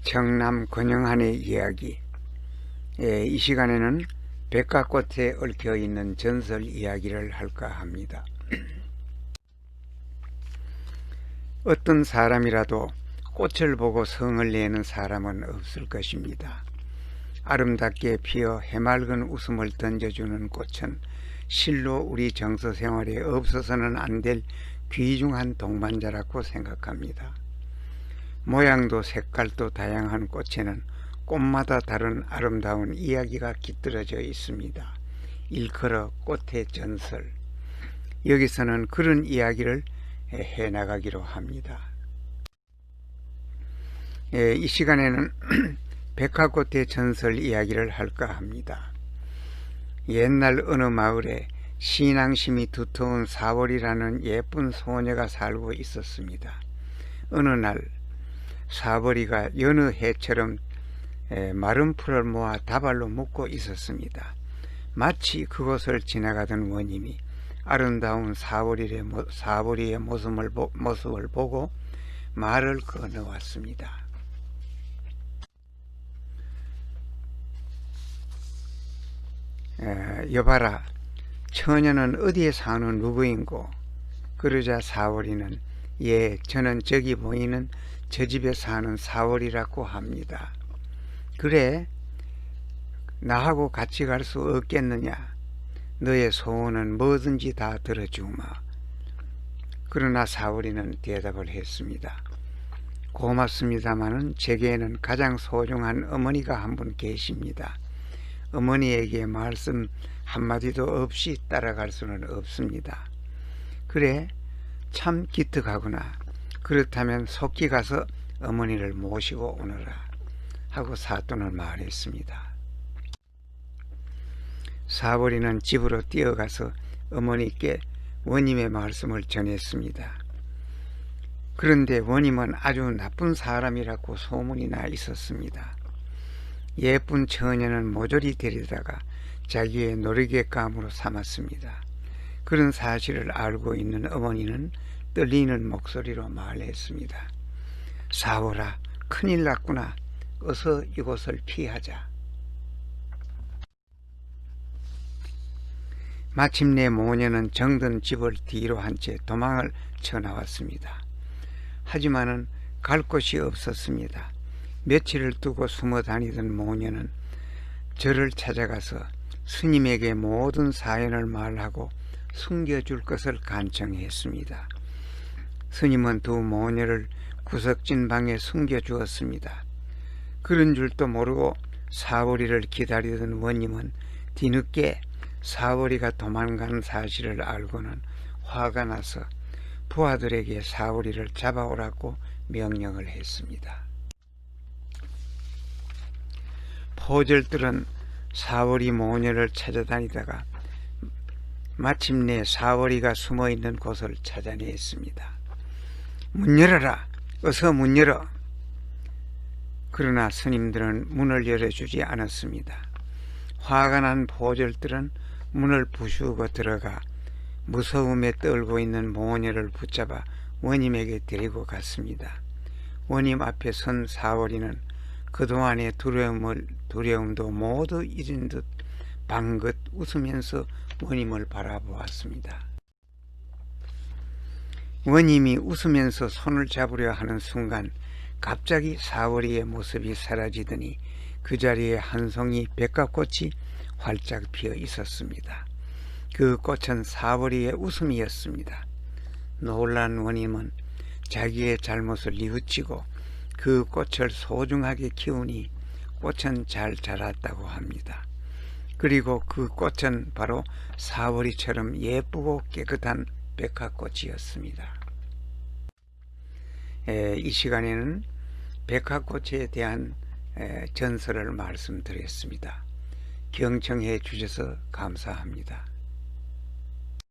경남 권영한의 이야기. 이 시간에는 백화꽃에 얽혀있는 전설 이야기를 할까 합니다. 어떤 사람이라도 꽃을 보고 성을 내는 사람은 없을 것입니다. 아름답게 피어 해맑은 웃음을 던져주는 꽃은 실로 우리 정서생활에 없어서는 안 될 귀중한 동반자라고 생각합니다. 모양도 색깔도 다양한 꽃에는 꽃마다 다른 아름다운 이야기가 깃들어져 있습니다. 일컬어 꽃의 전설. 여기서는 그런 이야기를 해나가기로 합니다. 이 시간에는 백화꽃의 전설 이야기를 할까 합니다. 옛날 어느 마을에 신앙심이 두터운 사월이라는 예쁜 소녀가 살고 있었습니다. 어느 날 사월이가 여느 해처럼 마른 풀을 모아 다발로 묶고 있었습니다. 마치 그곳을 지나가던 원님이 아름다운 사월이의 모습을 보고 말을 건너왔습니다. 여봐라, 처녀는 어디에 사는 누구인고? 그러자 사월이는 예, 저는 저기 보이는 저 집에 사는 사월이라고 합니다. 그래, 나하고 같이 갈 수 없겠느냐? 너의 소원은 뭐든지 다 들어주마. 그러나 사월이는 대답을 했습니다. 고맙습니다마는 제게는 가장 소중한 어머니가 한 분 계십니다. 어머니에게 말씀 한마디도 없이 따라갈 수는 없습니다. 그래, 참 기특하구나. 그렇다면 속히 가서 어머니를 모시고 오너라 하고 사돈을 말했습니다. 사월이는 집으로 뛰어가서 어머니께 원님의 말씀을 전했습니다. 그런데 원님은 아주 나쁜 사람이라고 소문이 나 있었습니다. 예쁜 처녀는 모조리 데리다가 자기의 놀이객감으로 삼았습니다. 그런 사실을 알고 있는 어머니는 떨리는 목소리로 말했습니다. 사월아, 큰일 났구나. 어서 이곳을 피하자. 마침내 모녀는 정든 집을 뒤로 한 채 도망을 쳐나왔습니다. 하지만은 갈 곳이 없었습니다. 며칠을 두고 숨어 다니던 모녀는 절을 찾아가서 스님에게 모든 사연을 말하고 숨겨줄 것을 간청했습니다. 스님은 두 모녀를 구석진 방에 숨겨주었습니다. 그런 줄도 모르고 사월이를 기다리던 원님은 뒤늦게 사월이가 도망간 사실을 알고는 화가 나서 부하들에게 사월이를 잡아오라고 명령을 했습니다. 포졸들은 사월이 모녀를 찾아다니다가 마침내 사월이가 숨어있는 곳을 찾아냈습니다. 문 열어라! 어서 문 열어! 그러나 스님들은 문을 열어주지 않았습니다. 화가 난 포졸들은 문을 부수고 들어가 무서움에 떨고 있는 모녀를 붙잡아 원님에게 데리고 갔습니다. 원님 앞에 선 사월이는 그동안의 두려움도 모두 잊은 듯 방긋 웃으면서 원님을 바라보았습니다. 원님이 웃으면서 손을 잡으려 하는 순간 갑자기 사월이의 모습이 사라지더니 그 자리에 한 송이 백화꽃이 활짝 피어 있었습니다. 그 꽃은 사월이의 웃음이었습니다. 놀란 원님은 자기의 잘못을 뉘우치고 그 꽃을 소중하게 키우니 꽃은 잘 자랐다고 합니다. 그리고 그 꽃은 바로 사월이처럼 예쁘고 깨끗한 백화꽃이었습니다. 이 시간에는 백화꽃에 대한 전설을 말씀드렸습니다. 경청해 주셔서 감사합니다.